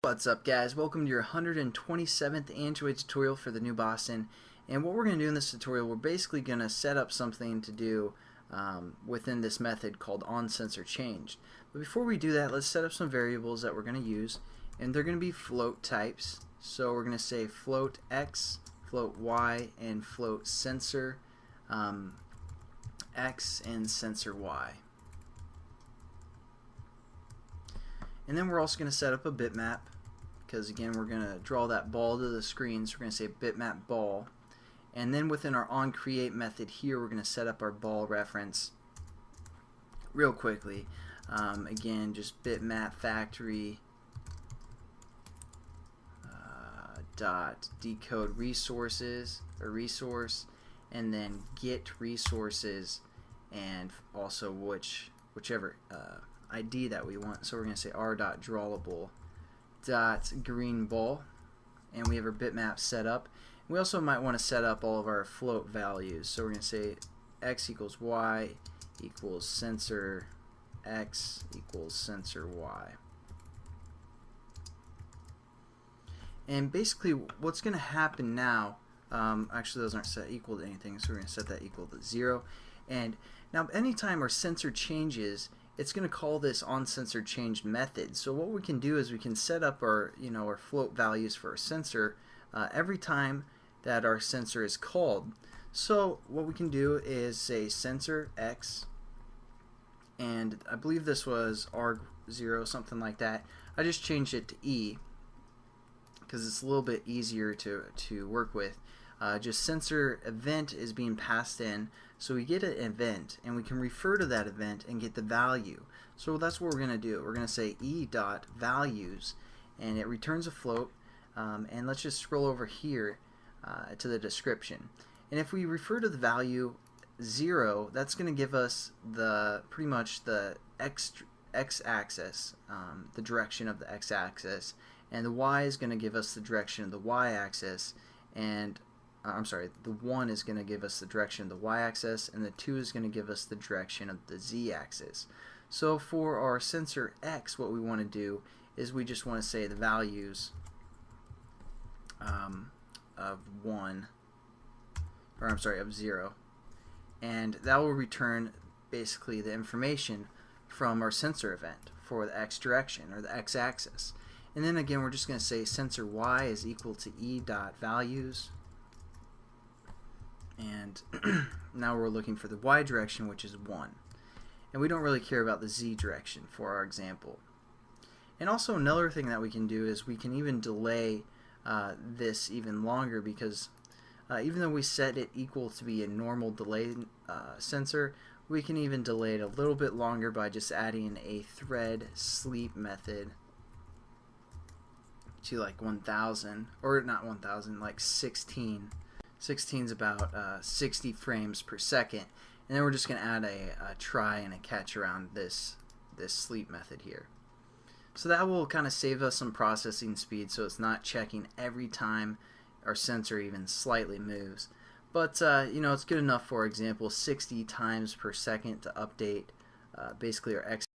What's up, guys? Welcome to your 127th Android tutorial for the new Boston. And what we're going to do in this tutorial, we're basically going to set up something to do within this method called onSensorChanged. But before we do that, let's set up some variables that we're going to use, and they're going to be float types. So we're going to say float x, float y, and float sensor x and sensor y. And then we're also going to set up a bitmap, because again we're going to draw that ball to the screen, so we're going to say bitmap ball. And then within our onCreate method here, we're going to set up our ball reference real quickly. Again, just bitmap factory dot decode resources or resource, and then get resources, and also whichever ID that we want. So we're going to say r.drawable dot green ball, and we have our bitmap set up. We also might want to set up all of our float values. So we're going to say x equals y equals sensor x equals sensor y. And basically what's going to happen now, actually those aren't set equal to anything, so we're going to set that equal to 0. And now anytime our sensor changes, it's going to call this onSensorChanged method. So what we can do is we can set up our our float values for our sensor every time that our sensor is called. So what we can do is say sensor x, and I believe this was R0, something like that. I just changed it to E because it's a little bit easier to work with. Just sensor event is being passed in, so we get an event and we can refer to that event and get the value. So that's what we're going to do. We're going to say e.values, and it returns a float. And let's just scroll over here to the description. And if we refer to the value 0, that's going to give us pretty much the x-axis, the direction of the x-axis, and the y is going to give us the direction of the y-axis, and I'm sorry, the 1 is going to give us the direction of the y-axis, and the 2 is going to give us the direction of the z-axis. So for our sensor x, what we want to do is we just want to say the values of 1, or I'm sorry, of 0, and that will return basically the information from our sensor event for the x direction or the x-axis. And then again we're just going to say sensor y is equal to e.values, and now we're looking for the y direction, which is 1, and we don't really care about the z direction for our example. And also another thing that we can do is we can even delay this even longer, because even though we set it equal to be a normal delay sensor, we can even delay it a little bit longer by just adding a thread sleep method to like 1000, or not 1000, like 16. 16 is about 60 frames per second, and then we're just going to add a try and a catch around this sleep method here. So that will kind of save us some processing speed, so it's not checking every time our sensor even slightly moves. But it's good enough. For example, 60 times per second to update basically our X